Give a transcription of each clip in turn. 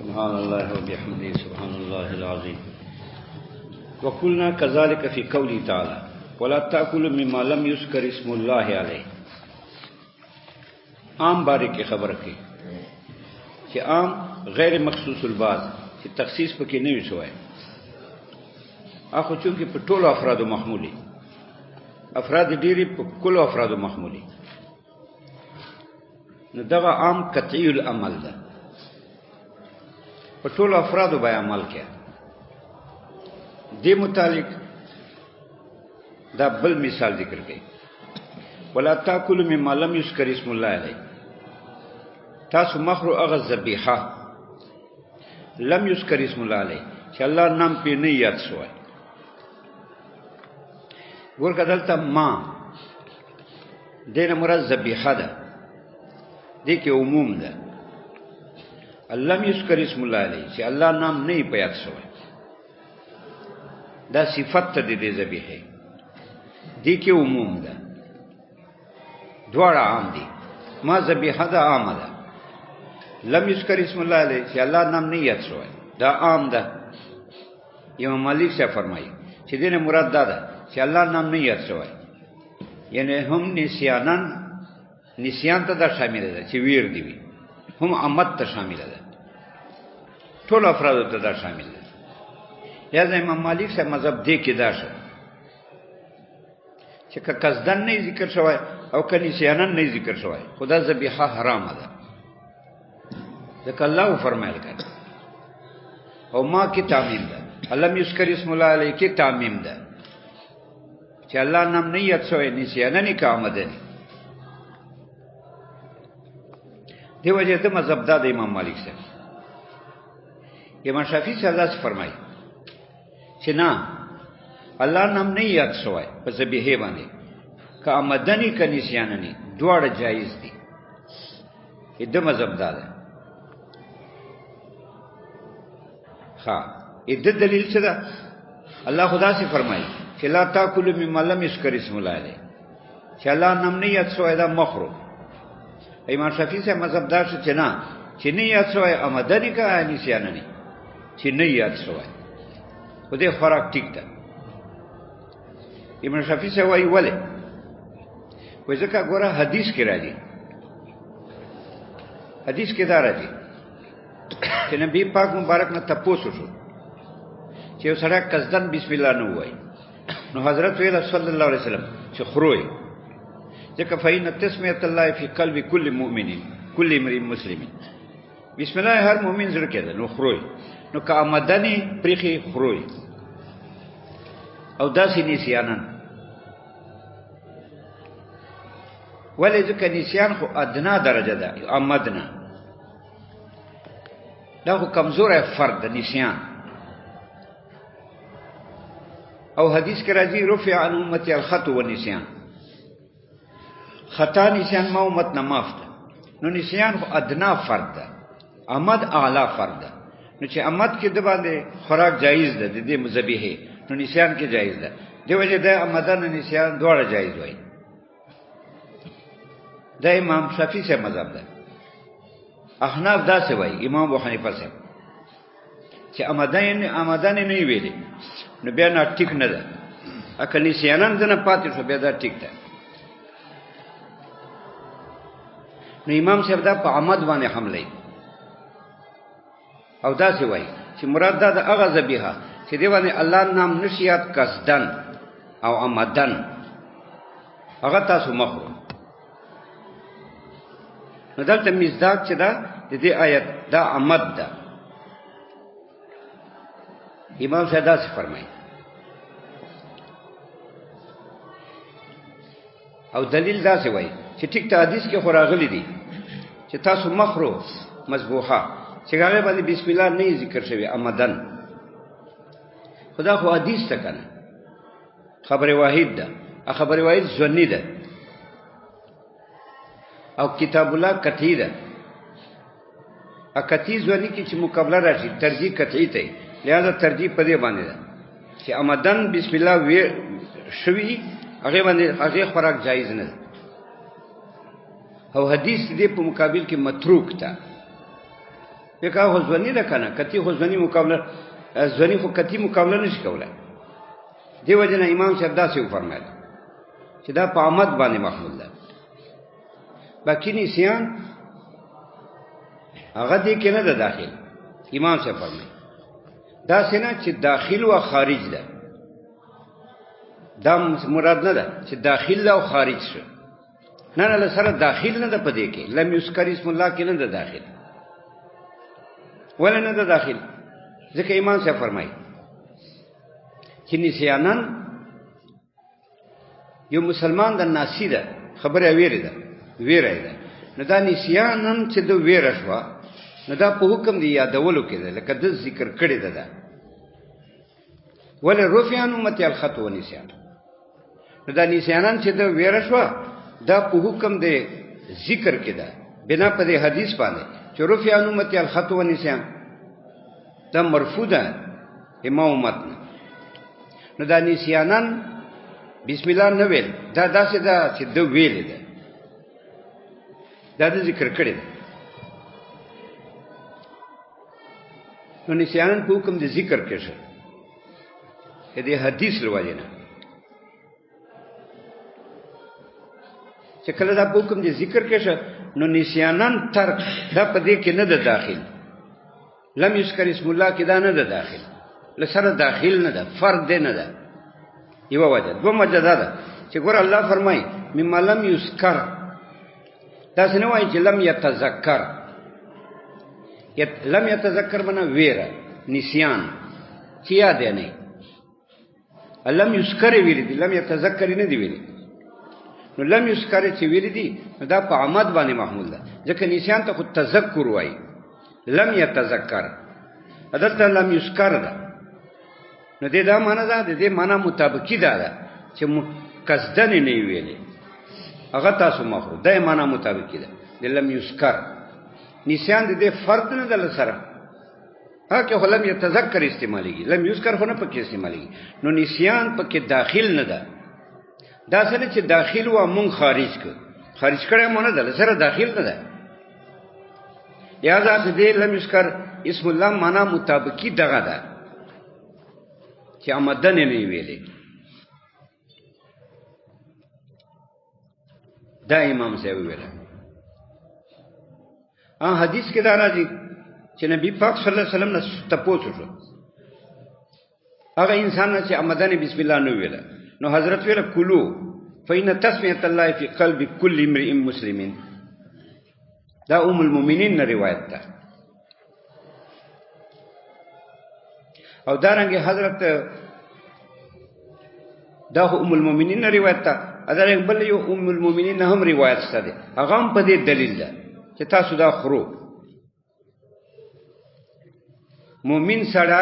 سبحان الله وبحمده سبحان الله العظيم. وقلنا كذلك في قوله تعالى ولا تأكلوا مما لم يذكر اسم الله عليه. عام بارے کی خبر کی کہ عام غیر مخصوص البعض کہ تخصیص پکې نه وي شوی. اخو چونکې په ټولو افرادو محمولي، افراد ډېری په کلو افرادو محمولي، نو دغه عام قطعي العمل ده، په ټولو افرادو به عمل کوي. دې متعلق دا بل مثال ذکر کړي ولا تاكلوا مما لم يذكر اسم الله عليه. تاسو مخرو هغه ذبیحه لم يذكر اسم الله عليه چې الله نام پې نه یاد شوی. ګورګه دلته ما دینه مراد ذبیحه ده، دې کې عموم ده. لم يذكر اسم الله عليه چې الله نام نه په یاد شوی، دا صفت ته دې ذبیحه، دې کې عموم ده، دواړه عام دي. ما ذبیحه ده عامه ده، لم يذكر اسم الله علیه چې الله نام نه یاد شوی دا عام ده. امام مالک صاحب فرمایي چې دینه مراد دا ده چې الله نام نه یاد شوی، یعنی هم نسیان ته دا شامل ده چې ویر دی وي، هم عمد ته شامل ده، ټول افراد ته دا شامل ده. لہذا امام مالک صاحب مذهب دې کې دا شو چې که قصدن نه ذکر شوی او که نسیانن نه ذکر شوی، خدا ذبیحه حرامه ده. ځکه الله فرمایل کړه او ما کې تعمیم ده، لم يذكر اسم الله علیه کې تعمیم ده چې الله نام نه یاد شوی، نسیانن کې آمدنی. دی وجه ته مذهب دا د امام مالک صاحب. امام شافعی صاحب داسې فرمایي چې نه، الله نام نه یاد شوی په ذبیحه باندې، که آمدنی که نسیاننی دواړه جایز دي. د مذهب دا ده. د دلیل څه ده؟ الله خدا سے فرمایي چې لا تاكلوا مما لم يذكر اسم الله عليه، چې الله نام نه یاد شوی دا مخرو. امام شافعی سے مذهب دا شو چې نه، چې نه یاد شوی آمدنی که نسیاننی، چې نه یاد شوی خو دې خوراک ټیک ده. امام شافعی سے وایي ولې؟ وایي ځکه ګوره حدیث کې راځي، حدیث کې دا راځي چې نبی پاک مبارک نه تپوسو شو چې یو سړی قصدن بسم الله نه وایي، نو حضرت ویل صلی الله علیه وسلم چې خروي، ځکه فإن تسمیة الله فی قلب کل مؤمن کل امرئ مسلم، بسم الله هر مؤمن زړه کې ده، نو خروي، نو که آمدنی پریخي خروي او داسې نسیانن. ولې؟ ځکه نسیان خو ادنا درجه ده، آمدنه دا خو کمزوره فرد ده نسیان. او حدیث کې راځي رفع عن امتی الخطأ والنسیان، خطا نسیان ما امت نه معاف ده. نو نسیان خو ادنا فرد ده، آمد اعلی فرد ده. نو چې آمد کې د باندې خوراک جایز ده د دې ذبیحه، نو نسیان کې جایز ده. دی وجه د آمدن او نسیان دواړه جایز وای. دا امام شافعی سے مذهب ده. احناف دا څه وای، امام ابو حنیفه سے چې آمدن نه ویلي نو بیا نه ټیک نه ده، اکه نسیانن نه پاتې شو بیا دا ټیک ده. نو امام صاحب دا په عمد باندې حمله او دا څه وای چې مراد دا د هغه ذبیحه چې دی باندې الله نام نشیات قصدن او آمدن، هغه تاسو مخرو. نو دلته مصداق چې دا د دې آیت دا عمد ده. امام صاحب دا څه فرمایي او دلیل دا څه وایي چې ټیک ته حدیث کې خو راغلي دي چې تاسو مخرو مذبوحه چې هغه باندې بسم الله نه ذکر شوی آمدن، خدا خو حدیث ته کنه خبر واحد ده، خبر واحد ظنی ده، او کتاب الله قطعی ده. قطعی ظنی کی چې مقابله راشي ترجیح قطعی ته، لہذا ترجیح په دې باندې ده چې آمدن بسم الله وی شوی هغه باندې هغه خوراک جایز نه ده. او حدیث دې په مقابل کې متروک تا فقہ خو ځواني ده که نه، قطعي خو ځواني مقابله، ځواني خو قطعي مقابله نشي کولی. دې وجه نه امام صاحب داسې وفرمایل چې دا په عمد باندې محمول ده. باقي نسیان هغه دې کې نه ده داخل. امام صاحب فرمایي داسې نه چې داخل و خارج ده، دا مراد نه ده چې داخل ده او خارج شو. نه نه، سره داخل نه ده په دې کې. لم یذکر اسم الله کې نه ده داخل. ولې نه ده داخل؟ ځکه امام صاحب فرمایي چې نسیانن یو مسلمان د ناسی ده، خبره ویره ده، ویره ده. نو دا نسیانن چې د ویره شوه، نو دا په حکم دی یادولو کې ده، لکه د ذکر کړی ده. ولې رفع عن امتی الخطأ و نسیان. نو دا نسیانن چې د ویره شوه دا په حکم دی ذکر کې ده، بنا په دې حدیث باندې چې رفع عن امتی الخطأ و نسیان دا مرفوع ده امام امت نه. نو دا نسیانن بسم الله نه ویل، دا داسې ده چې د ویلې ده، دا د ذکر کړی ده. نو نسیانن په حکم د ذکر کې شو دې حدیث رواجه نه، چې کله دا په حکم د ذکر کې شو نو نسیانن ترک دا په دې کې نه ده داخل. لم یذکر اسم الله کې دا نه ده داخل، لسره داخل نه ده، فرد دی نه ده. یو وجه. دوم وجه دا ده چې ګور الله فرمایي مما لم یذکر، داسې نه وایي چې لم یتذکر. لم یتذکر معنی ویره، نسیان چې یاد نه. لم یذکر ویل دي، لم یتذکر نه دی ویلي. نو لم یذکر چې ویل دي دا په عمد باندې محمول ده، ځکه نسیان ته خو تذکر وایي. لم یتذکر دلته لم یذکر ده. نو دې دا معنا ده، دې معنا مطابقی ده چې قصدن نه ویلي، هغه تاسو مخرو ده معنا مطابقی ده. د لم یذکر نسیان دې فرد نه دل سره، هغه خو لم یتذکر استعمالېږي، لم یذکر خو نه پکې استعمالېږي. نو نسیان پکې داخل نه ده. دا سره چې داخل و مونږ خارج کړ، خارج کړه مونږ نه دل سره داخل نه ده. لہذا دې لم یذکر اسم الله معنا مطابقی دغه ده چې آمدن نه ویلې. دا امام صاحب ویل. حدیث کې دا راځي چې نبی پاک صلی الله علیه وسلم نه تپوسو شو هغه انسان چې آمدن بسم الله نه ویل، نو حضرت ویل کلو فإن تسمية الله في قلب كل امرئ مسلم. دا ام المؤمنین نه روایت ده. او دارنګه حضرت دا ام المؤمنین نه روایت ده. ادارنګ بل یو ام المؤمنین هم روایت ده، هغه هم په دې دلیل ده چې تاسو دا خورو. مؤمن سره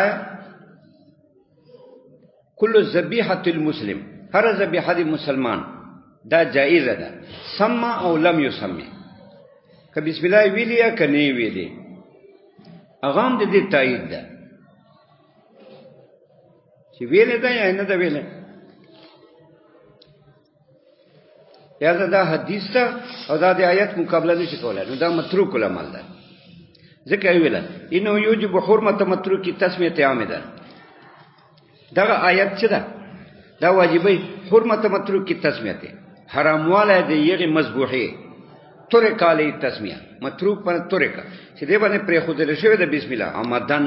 کل ذبیحه المسلم، هر ذبیحه مسلمان دا جائز ده، سما او لم یسمع. که بسم الله ویلی یا که نه ویلی، هغه هم د دې تایید ده چې ویلی ده یا نه ده ویلی. یا دا حدیث ده او دا د آیت مقابله نشي کولای، نو دا متروک العمل ده. ځکه ویل انه یوجب حرمت متروک تسمیه عامده. دا آیت څه ده؟ دا واجبې حرمت متروک تسمیه، حرامواله دی یغه مذبوحه ترک علی تسمیه، متروک پر ترک چې دی باندې پرې خو دل شوی د بسم الله آمدن.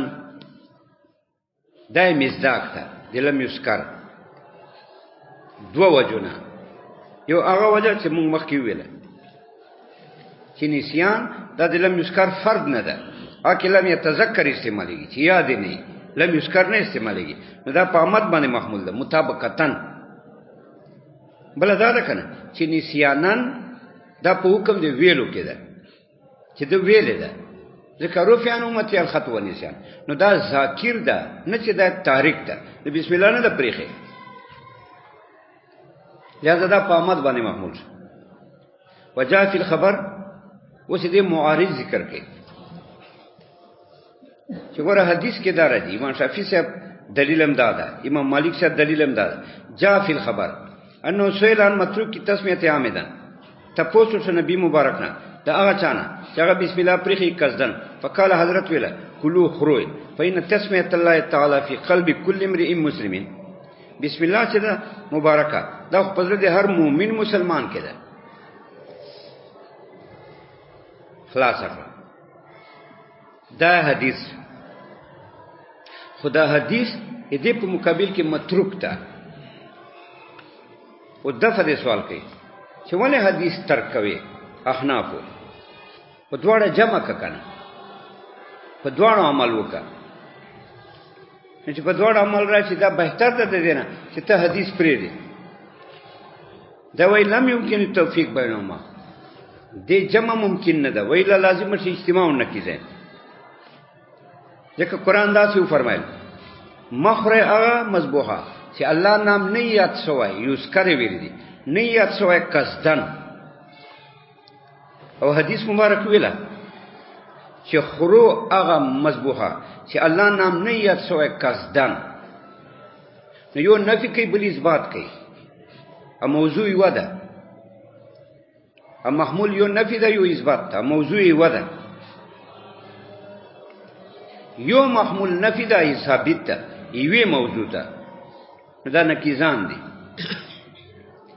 دا مصداق ده د لم یذکر. دو وجونه، یو هغه وجه چې موږ مخکې ویل چې نسیان دا د لم یذکر فرد نه ده، اکه لم یتذکر استعمالېږي چې یاد نه، لم یذکر نه استعمالېږي. نو دا په آمد باندې محمول ده مطابقتن. بل دا ده کنه چې نسیانن دا په حکم دی ویلو کې ده چې د ویلې ده، ځکه رفع عن امتی الخطأ و نسیان. نو دا ذاکر ده نه چې دا تارک ده، د بسم الله نه ده پرېښې. لہذا دا په آمد باندې محمول شو. وجاء فی الخبر، اوس دې معارض ذکر کړي چې ګوره حدیث کې دا راځي. امام شافعي صاحب دلیل هم دا ده، امام مالک صاحب دلیل هم دا ده. جاء فی الخبر انه سئل عن متروک کی تسمیه عامدن، تپوسو شو نبی مبارک نه دا هغه چانه چې هغه بسم الله پرخي قصدن فقال حضرت ویلا کلو خروي فإن تسمية الله تعالی فی قلب كل امرئ مسلم بسم الله چې دا مبارکه دا په زړه د هر مؤمن مسلمان کې ده خلاصه دا حدیث خدا حدیث دې په مقابل کې متروک ده او دغه دې سوال کوي چې ولې حدیث ترک کوي احناف په دواړه جمع کنه په دواړو عمل وکړه چې په دواړو عمل راشي دا بهتر ده دینه چې ته حدیث پرې دی دا وی لم يمكن التوفيق بينهما دې جمع ممکن نه ده ویلا لازم شي اجتماع نه کیږي ځکه قران دا څه فرمایل مخره هغه مذبوحه چې الله نام نه یاد شوی یوز کړی ویل دي نه یاد شوی قصدن او حدیث مبارک ویلا چې خرو هغه مذبوحه چې الله نام نه یاد شوی قصدن نو یو نفي کوي بل اثبات کوي ا موضوع یو ده ا محمول یو نفي ده یو اثبات ده موضوع یو ده یو محمول نفي ده ثابت ده یوه موضوع ده دا نکیزان دي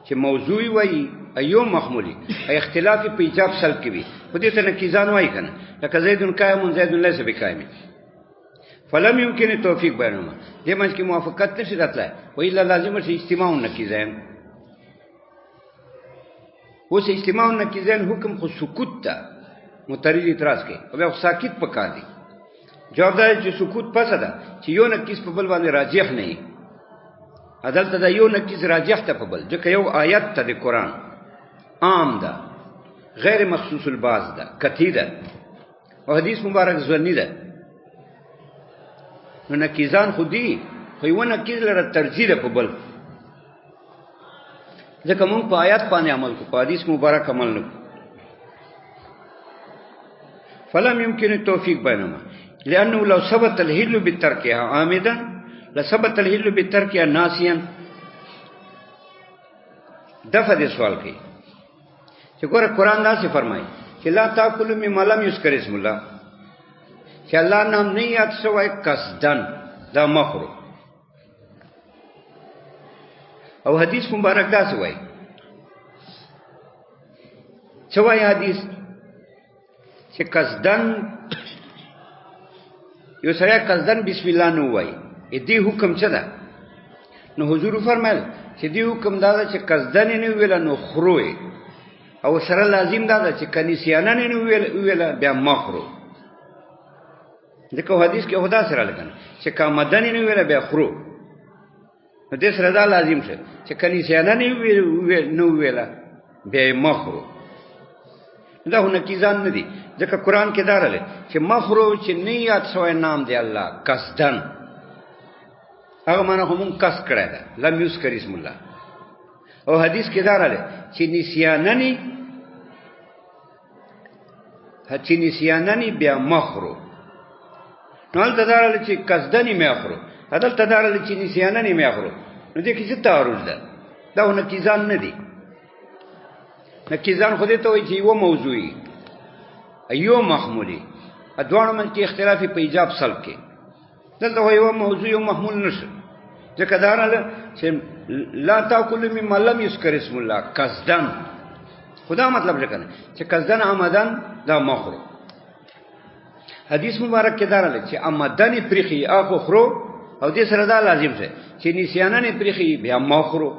چې موضوع وایي ایو محمولی اختلاف په ایجاب سل کې وي په دې ته نکیزان وایي کنه لکه زید قائم زید ليس بقائم فلم يمكن التوفيق بينهما دې منځ کې موافقت نشي راتلای و الا لازم شي اجتماع نکیزان اوس اجتماع نکیزان حکم خو سکوت ته مترید اعتراض کوي او ساکت پکار دي جواب دا چې سکوت پسه ده چې یو نکیز په بل باندې راجح نه وي عدالت دا یو نکیز راجح ته په بل ځکه یو آیت ته د قران عام ده غیر مخصوص الباز ده کتی ده او حدیث مبارک ځنی ده نو نکیزان خودي خو یو نکیز لره ترجیح ده په بل ځکه موږ په آیات باندې عمل کو په حدیث مبارک عمل نه فلم يمكن التوفيق بينهما لانه لو ثبت الهل بتركها عامدا لثبت الهل بتركها ناسيا دفع دې سوال کوي چې ګوره قران دا څه فرمایي چې لا تاکلوا مما لم يذكر اسم الله چې الله نام نه یاد شوی قصدن دا مخرو او حدیث مبارک دا څه وایي څه وایي حدیث چې قصدن یو سره قصدن بسم الله نو وایي دې حکم څه ده نو حضور فرمایل چې دې حکم دا چې قصدن نه ویل نو خروي او سره لازم دا چې کنيسيانه نه ویل بیا مخرو ځکه حدیث کې خدا سره لګنه چې کامدن نه ویل بیا خرو نو دې سره دا لازم شه چې کنيسيانه نه ویل بیا مخرو دا هونه کیزان نه دي ځکه قران کې دارله چې مخرو چې نیت سوې نام دی الله قصدن هغه معنا هم قص کړی دا لم یذکر اسم الله او حدیث کې دارله چې نسیاننی بیا مخرو نو دلته دارله چې قصدنی مخرو دلته دارله چې نسیاننی مخرو نو دې کې څه تعارض ده دا هونه کیزان نه دي نکیزان خودی ته وایي چې یو موضوعي ایو محمولی ادوانو من کې اختلافي په ایجاب سلب کې دلته وایي یو موضوعي او محمول نشه ځکه دا نه چې لا تاکلوا مما لم يذكر اسم الله قصدن خدا مطلب ځکه چې قصدن آمدن دا مخرو حدیث مبارک کې دا راځي چې آمدن پرخي اخو خرو او دې سره دا لازم شه چې نسیانه پرخي بیا مخرو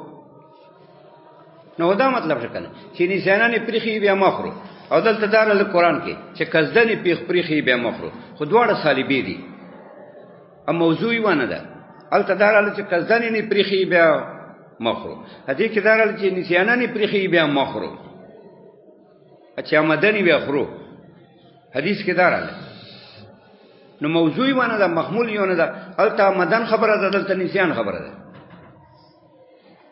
نو دا مطلب څه کنه چې نسیانه پرخي بیا مخرو او دلته دار قرآن کې چې قصدن پرخي بیا مخرو خو دواړه صلیبي دي ا موضوعي ونه ده الته دار چې قصدن پرخي بیا مخرو هدي کې دار چې نسیانه پرخي بیا مخرو اچھا مدني بیا خرو حدیث کې دار نو موضوعي ونه ده محمول یونه ده الته مدن خبره ده دلته نسیان خبره ده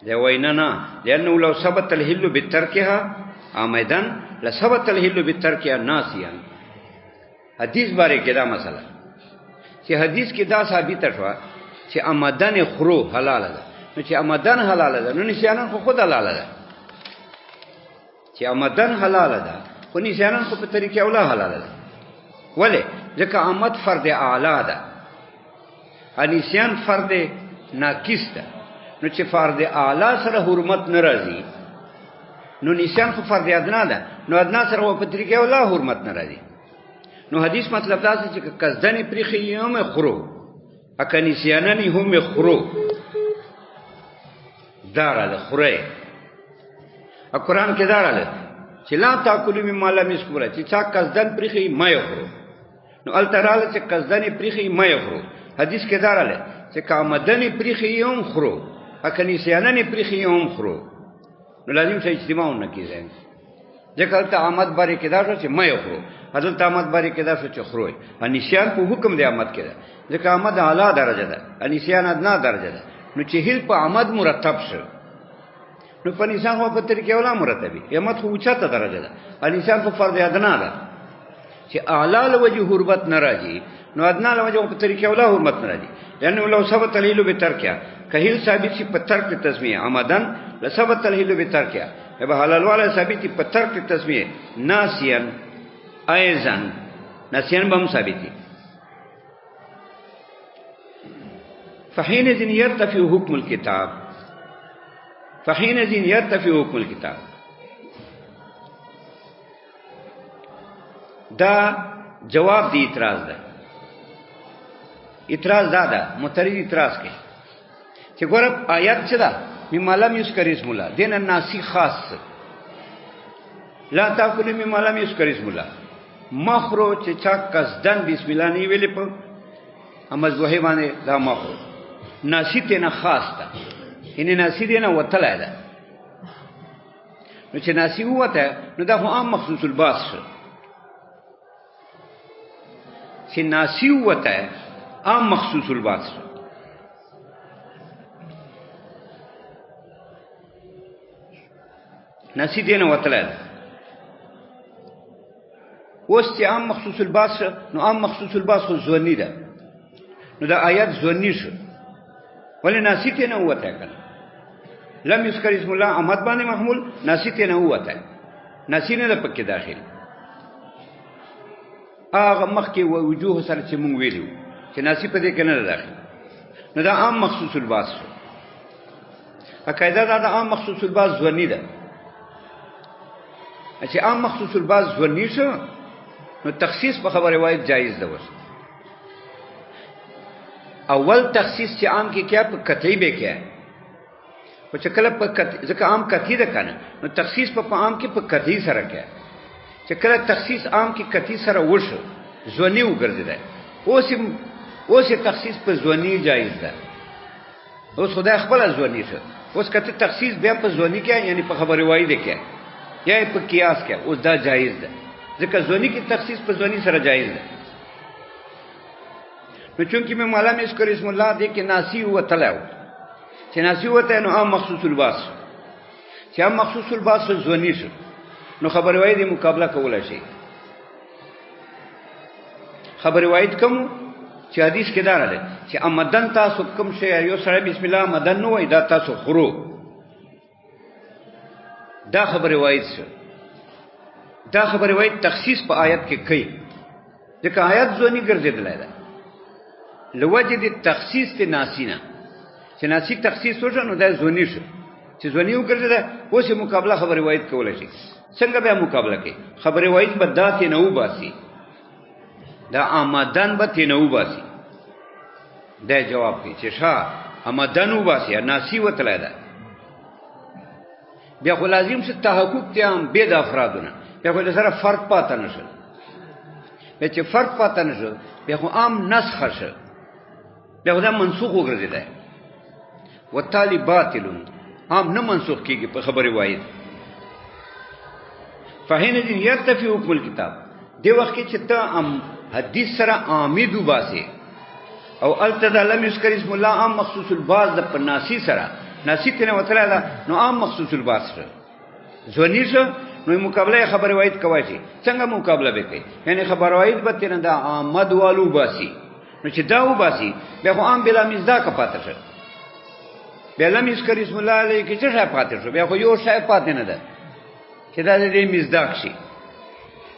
دی ویننا لانه لو ثبت الهل بتركها عمدن لثبت الهل بتركها ناسيا حدیث باره کې دا مسله چې حدیث کې دا ثابت شو چې عمدن خرو حلال ده نو چې عمدن حلال ده نو نسیان خو خود حلال ده چې عمدن حلال ده خو نسیانان خو په طریقې اوله حلاله ده. ولې؟ ځکه آمد فرد اعلی ده، نسیان فرد ناقص ده. نو چې فرد اعلی سره حرمت نه راځي، نو نسیان خو فرد ادنا ده، نو ادنا سره په طریقې اوله حرمت نه راځي. نو حدیث مطلب دا چې قصدن پرخي هم خرو، اکه نسیانن هم خرو، داراله خوره. قرآن کې داراله چې لا تاکلوا مما لم یذکر الله، چې چا قصدن پرخي ما یخرو. نو التراله چې قصدن پرخي ما یخرو، حدیث کې داراله چې کامدن پرخي هم خرو، اکه نسیانن پرخي هم خرو. نو لازم چې اجتماع نه کیږي، ځکه ته آمد باندې کې دا شو چې ما یخرو، حضرت آمد باندې کې دا شو چې خروي. نسیان په حکم دی آمد کې ده، ځکه آمد اعلی درجه ده، نسیان ادنا درجه ده. نو چې هیڅ په آمد مرتب شو، نو په نسیان خو په طریقې اوله مرتبي، آمد خو اوچته درجه ده، نسیان خو فرض ادنا ده. چې اعلی له وجه حرمت نه راځي، نو ادنا له وجه په طریقې اوله حرمت نه راځي. یعنی لو ثبت الهیل بترکیا، کهیل ثابت شي په ترک تسمیه عمدن، لثبت الهیل بترکیا به حلال والا ثابت په ترک تسمیه ناسیان ایزن، ناسیان به هم ثابتي. فحينئذ يرتفع حكم الكتاب، فحينئذ يرتفع حكم الكتاب. دا جواب دی اعتراض ده. اعتراض دا ده، معترض اعتراض کوي چې ګوره آیات چې ده مما لم یذکر اسم الله، دین ناسخ خاص، لا تاکلوا مما لم یذکر اسم الله. مخرو چې چا قصدن بسم الله نه ویلې په امزوهی باندې دا مخرو ناسی ته نه خاص ده، ان ناسی دې نه وتلای ده. نو چې ناسی وته، نو دا خو عام مخصوص الباس شو. چې ناسی وته عام مخصوص الباس شو. ناسی دې نه وتلای ده. اوس چې عام مخصوص الباس، نو عام مخصوص الباس خو ځونی ده، نو دا آیات ځونی شو. ولی ناسی ته نه وته کنه، لم یذکر اسم الله آمد باندې محمول، ناسی ته نه وته، ناسی نه د پکې داخل. هغه مخکې وجوه سره چې مونږ ویلو چې ناسی په دې کې نه داخل، نو دا عام مخصوص الباس شو. قاعده دا عام مخصوص الباس ځونی ده. چې عام مخصوص الباس ځونی شو، نو تخصیص په خبره روایت جایز ده. وس اول تخصیص چې عام کې کیا په قطعی به کیا، او چې کله په ځکه عام قطعی ده کنه، نو تخصیص په عام کې په قطعی سره کیا. چې کله تخصیص عام کې قطعی سره وشو، ځونی وګرځیدا. اوس تخصیص په ځونی جایز ده. اوس خدای خپل ځونی شو. اوس کته تخصیص بیا په ځونی کې، یعنی په خبره روایت ده کیا یا په قیاس کې، اوس دا جایز ده. ځکه ځونی کې تخصیص په ځونی سره جایز ده. نو چونکی میں مولا میں اس کو اسم اللہ دے کہ ناسی ہوا تلاو، چې ناسی ہوتا ہے نو عام مخصوص الباس، چې عام مخصوص الباس ځونی شو، نو خبر روایت دی مقابله کولای شي. خبر روایت کوم چې حدیث کې دا راځي چې امدن تاسو کوم شی یو سره بسم الله مدن نو وای، دا تاسو خرو. دا خبر روایت شو. دا خبر روایت تخصیص په آیت کې کوي، ځکه آیت ځونی ګرځیدلای ده لوجد تخصیص ته ناسینا، چې ناسی تخصیص وشو نو دا ځونی شو. چې ځونی وګرځیدا، اوس مقابله خبر روایت کولای شي. څنګه به مقابله کوي؟ خبر روایت به داتې نه وباسي، دا آمدن به ته نه وباسي. دا جواب کوي چې شاه آمدن وباسي، ناسی وتلای ده. بیا خو لازم څه تحقق ته هم به د افرادونه، بیا خو سره فرق پاتې نشي. بیا چې فرق پاتې نشي، بیا خو عام نسخ شي، بیا خو دا منسوخ وګرځیدا. وتالی باطلون، عام نه منسوخ کیږي په خبر روایت. فحينئذ يرتفع حكم الكتاب. دی وخت کې چې ته حدیث سره عامد وباسي او التذا لم يذكر اسم الله عام مخصوص الباس د ناسی سره، ناسی ته وتره ده، نو عام مخصوص الباس سره ځونی شو. نو مقابله خبر روایت کوي شي. څنګه مقابله وکړي؟ یعنی خبر روایت به تر دا آمد والو باسي، نو چې دا وباسي بیا خو عام بلا مزداق پاتې شو. بیا لم يذكر اسم الله علیه کې څه پاتې شو؟ بیا خو یو شی پاتې نه ده چې دا دې مزداق شي.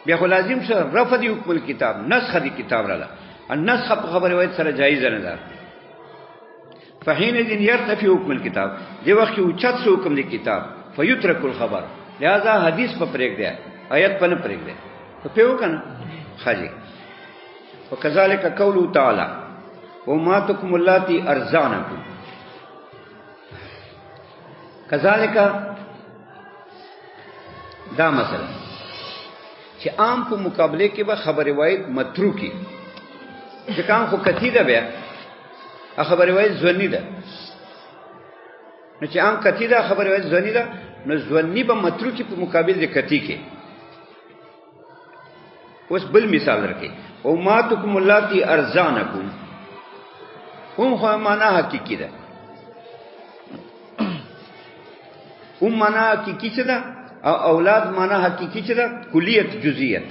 بیا خو لازم شو رفع دی حکم الكتاب، نسخ دی کتاب رااله. النسخ په خبر روایت سره جایز نه ده. فحينئذ يرتفع حکم الكتاب، دی وخت کې اوچت شو حکم دی کتاب، فیترک الخبر، لہذا حدیث په پرېږ دی، آیت په نه پرېږ دی. په پیو کنه خاجي. وكذلك قوله تعالى وامهاتكم اللاتي ارضعنكم، كذلك دا مسله چې عام په مقابله کې به خبر روایت متروکی، چې کام خو کتی ده، بیا خبر روایت ځونی ده. نو چې عام کتی ده خبر روایت ځونی ده، نو ځونی به متروکی په مقابل د کتی کې. اوس بل مثال درکې، امهاتکم اللاتي ارضعنکم، هم خو معنا حقیقی ده. معنا حقیقی څه ده او اولاد معنا حقیقی څه ده؟ کلیت جزئیت.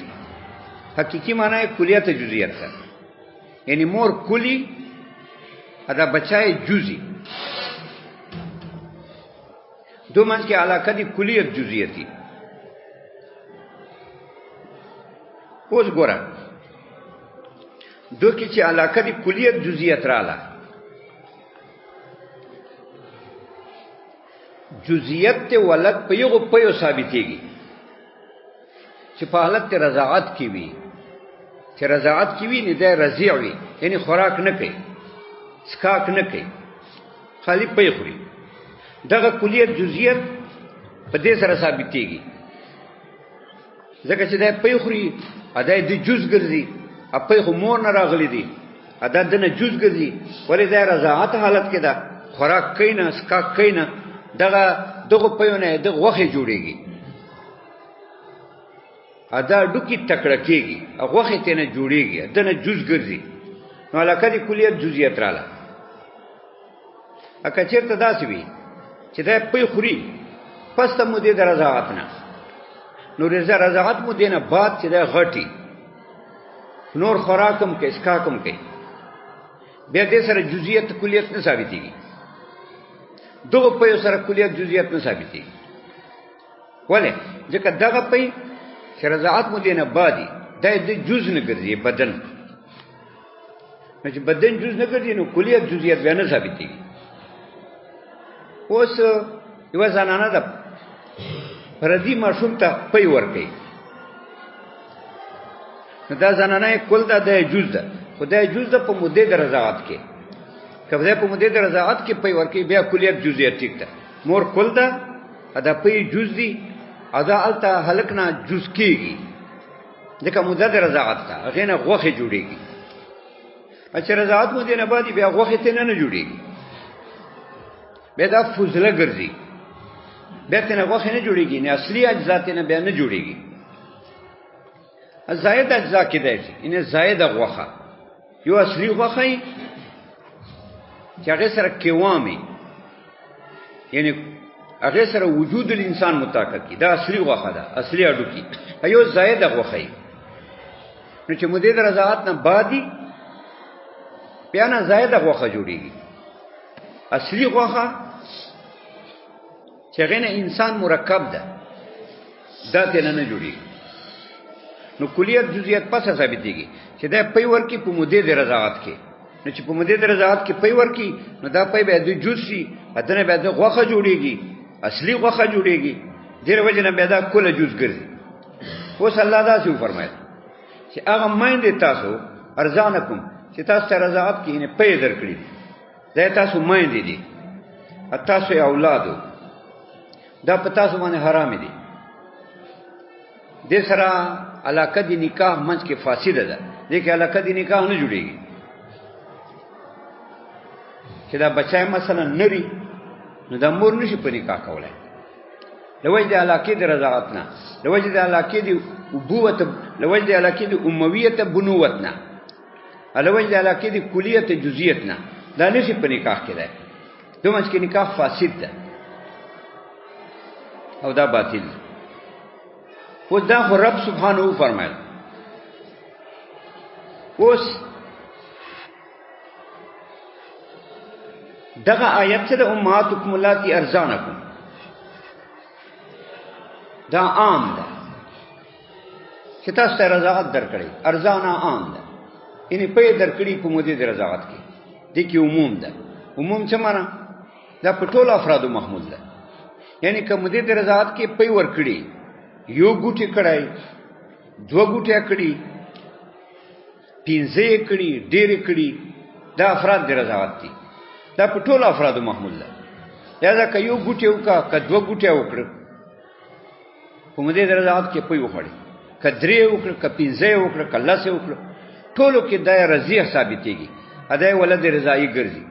حقیقی معنا یې کلیت جزئیت ده، یعنی مور کلی ادا بچای جزئی. دو منځ کې علاقه دي کلیت جزئیتی. اوس ګوره دو کې چې علاقه دي کلیت جزئیت رااله، جزئیت ته ولد په یو په ثابتېږي چې په حالت رضاعت کې وي، چې رضاعت کې وي نه ده رضیع وي، یعنی خوراک نه کوي، سکاک نه کوي، خالی پي خوري. دغه کلیت جزئیت په دې سره ثابتېږي، ځکه چې ده پي خوري ادا د جز ګرځي، اپي خو مور نه راغلي دي، ادا دنه جز ګرځي، ولې ده رضاعت حالت کې ده، خوراک کوي نه، سکاک کوي نه، دغه پيونه دغه وخه جوړيږي، ادا ډوکی تکړه کېږي، وخه ته نه جوړيږي، دنه جز ګرځي. نو علاقه دي کلیت جزئیت رااله. اکه چیرته داسې وي چې دا پي خوري پس ته مودې د رضاعت نه، نو رضاعت مودې نه بعد چې دا غټي نور خوراکم کې اسکاکم کې، بیا دې سره جزئیت کلیت نه ثابتېږي، دغه په سره کلیت جزئیت نه ثابتېږي. ولې؟ ځکه دغه په چې رضاعت مودې نه بعدي دا د جز نه ګرځي بدن، نو چې بدن جز نه ګرځي نو کلیت جزئیت بیا نه ثابتېږي. اوس یو زنانه ده پردي ماشوم ته پي ورکوي، نو دا زنانه کول ده د جز ده، خو دا جز ده په مودې د رضاعت کې. کله په مودې د رضاعت کې پي ورکوي بیا کلیت جزئیت ټیک ده. مور کول ده ادا پي جز دي، ادا الته هلک نه جز کېږي، ځکه مودې د رضاعت ته هغه نه غوخه جوړيږي. چې رضاعت مودې نه بعد بیا غوخه ته نه جوړيږي، بیا دا فضله ګرځي، بیا ته نه غوخه نه جوړيږي، نه اصلي اجزا ته نه بیا نه جوړيږي. زائد اجزا کې ده ان زائد غوخه یو اصلي غوخه چې هغه سره کېوامي، یعنی هغه سره وجود الانسان متاکد کی، دا اصلي غوخه ده، اصلي اډو کی. ایو زائد غوخه نو چې مودې د رضاعت نه بعدي بیا نه زائد غوخه جوړيږي. اصلي غوخه چې هغه نه انسان مرکب ده، دا ته نه جوړيږي. نو کلیت جزئیت پس ثابتېږي چې دا پي ورکی په مودې د رضاعت کې، نو چې په مودې د رضاعت کې پي ورکی نو دا پي به د جز شي، ادنه به د غوخه جوړيږي، اصلي غوخه جوړيږي، ډېر وجه نه به دا کله جز ګرځي. اوس الله دا څه فرمایي چې هغه مایندې تاسو ارزانکم چې تاسو ته رضاعت کې نه پي درکړي، دا تاسو مایندې دي، تاسو اولادو دا په تاسو باندې حرام دي. د سره علاقه دی نکاح منځ کې فاسده ده، دغه علاقه دی نکاح نه جوړيږي. چې دا بچای مثلا نری نو دا مور نشي په نکاح کولای، لوجه د علاقه د رضاعت نه، لوجه د علاقه د ابوت، لوجه د علاقه د امویت بنوت نه، لوجه د علاقه د کلیت جزئیت نه، دا نشي په نکاح کېدای. دوه منځ کې نکاح فاسد ده او دا باطل. اوس دا خو رب سبحانه فرمایل. اوس دغه آیت چې د امهاتکم اللاتي ارضعنکم دا عام ده، چې تاسو ته رضاعت درکړي ارزانا عام ده یعنی په درکړي په مودې د رضاعت کې دي کې عموم ده عموم څه معنا دا په ټولو افرادو محمول ده یعنی که مودې د رضاعت کې په ورکړي یو ګوټي کړای دوه ګوټي کړي پنځه کړي ډېر کړي دا افراد د رضاعت دي دا په ټولو افرادو محمول ده لہذا که یو ګوټي وکا که دوه ګوټي وکړه په مودې د رضاعت کې په وخړي که درې وکړه که پنځه وکړه که لس وکړه ټولو کې دا رضیع ثابتېږي ادا ولد رضاعي ګرځي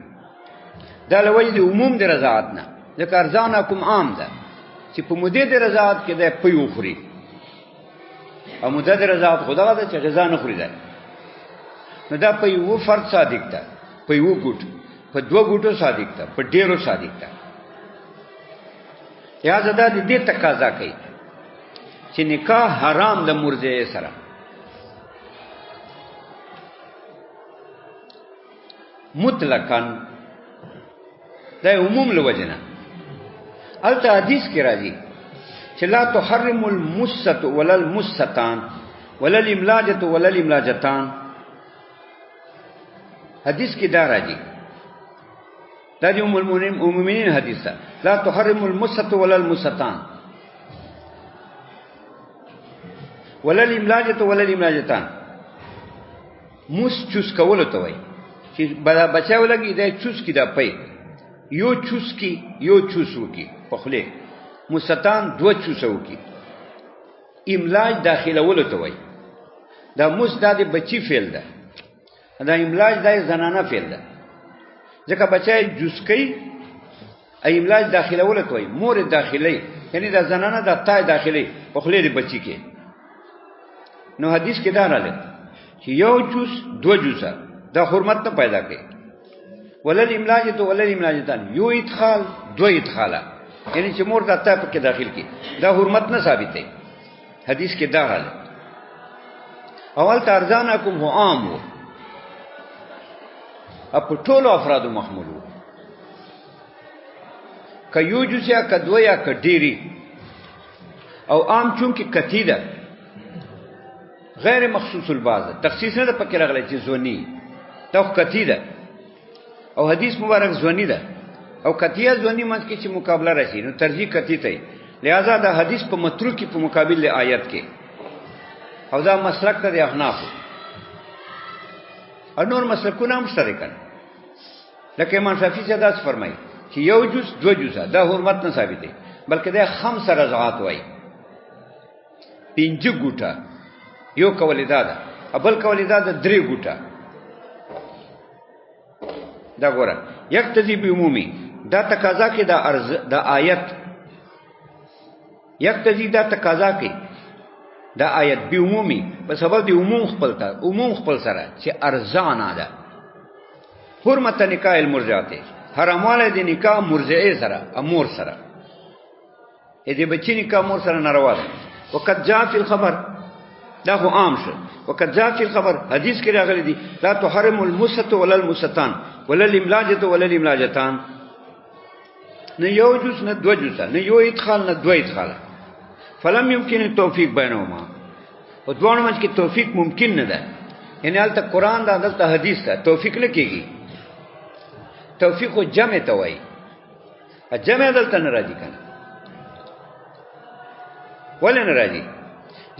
دا لوجه د عموم د رضاعت نه ځکه ارزانکم عام ده چې په مودې د رضاعت کې دا په وخوري او مودې د رضاعت خدا ده چې غذا نه خوري ده نو دا په یو فرد صادق ده په یو ګوټ په دوه ګوټو صادق ده په ډیرو صادق ده یا زدا د دې تقاضا کوي چې نکاح حرام د مرجئه سره مطلقاً دا عموم لوجنه الته حدیث کې راځي چې لا تحرم المسة ولا المستان ولا الاملاجة ولا الاملاجتان حدیث کې دا راځي دا د ام المؤمنین حدیث ده لا تحرم المسة ولا المستان ولا الاملاجة ولا الاملاجتان موس چوس کول ته وای چې بچاو لګي دا چوس کی دا پي یو چوس کی یو چوسو کی پخله مستان دو چوسو کی املاج داخله ول ته وای دا موس د بچی فعل ده دا املاج د زنانه فعل ده ځکه بچای جوس کوي املاج داخله ول ته وای مور داخلي یعنی دا زنانه د تای داخلي پخله د بچی کې نو حدیث کې دا راځي چې یو جوس دو جوسه دا حرمت نه پیدا کوي ولل املاجه ولل املاجتان یو ادخال دو ادخاله یعنی چې مور د تا په کې داخل کی دا حرمت نه ثابت دی حدیث کې دا راځي اول ترزانکم هو عام وو په ټولو افرادو محمول وو ک یو جوسیا ک دویا ک ډيري او عام چون کې کتیده غیر مخصوص البعض تخصیص نه پکې راغلی چې زونی دا کتی ده او حدیث مبارک زونی ده او کتیه زونی مت کې چې مقابله راشي نو ترجیح کتی ته لہذا دا حدیث په متروک کې په مقابل آیت کې او دا مسلک ته د احناف او نور مسلکونه هم مشترکان لکه امام شافعی چې دا فرمایي چې یو جز دو جزه دا حرمت نه ثابت دی بلکې دا خمس رضعات وای پنځه ګوټه یو کولیدا ده ابل کولیدا ده درې ګوټه دا ګوره یقتضی بعمومی دا تقاضا کې دا ارز دا آیت یقتضی دا تقاضا کې دا آیت بعمومی په سبب دی عموم خپل سره چې ارزانه ده حرمت نکاح المرجعات حرامواله دی نکاح مرجعه سره امور سره دې بچی نکاح امور سره ناروا ده وقد جاء فی الخبر دا خو عام شو وقد جاء فی الخبر حدیث کې راغلی دی لا تحرم المسة ولا المستان ولا الاملاجة ولا الاملاجتان نه یو جوس نه دو جوسه نه یو ادخال نه دو ادخال فلم يمكن التوفيق بينهما او دوه منځ کې توفیق ممکن نه ده یعنی البته قران دا دلته حدیث ده توفیق نه کیږي توفیق او جمع ته وایي جمع دلته نه راځي کنه ولې نه راځي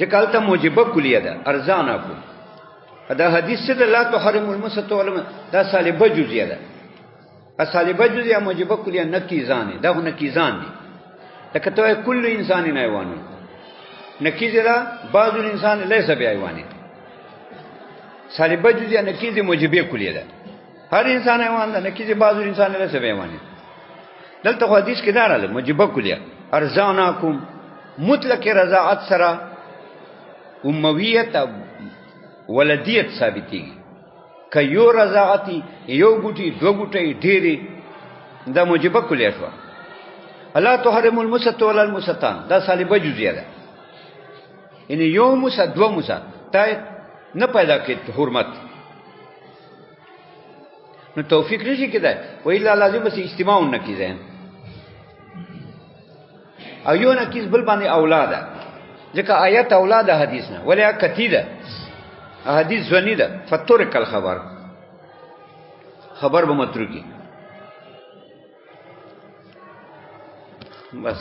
ځکه البته موجبه کلیه ده ارزانه کو دا حدیث څه ده لا تحرم المسة ولا دا سالبه جزئیه ده سالبه جزئیه موجبه کلیه نکیزان ده خو نکیزان دي لکه ته کل انسان نه حیوان نکیز ده بعض الانسان ليس بحيوان سالبه جزئیه نکیز موجبه کلیه ده هر انسان حیوان ده نکیز بعض الانسان ليس بحيوان دلته حدیث کې دا راځي موجبه کلیه ارزانکم مطلق رضاعت سره امویت ولدیت ثابتېږي که یو رضاعتی یو ګوټي دو ګوټي ډېری دا موجبه کلیه شو الله تحرم المسة ولا المستان دا سالبه جزئیه ده ان یو مسا دو مسا تا نه پیدا کړي حرمت نو توفیق نشي کېدای و الا لازم بس اجتماع نکیزه او یو نکیز بل باندې اولاده ځکه آیت اولاد حدیث نه ولې کتی ده حدیث ځونی ده فترک الخبر خبر به متروکی بس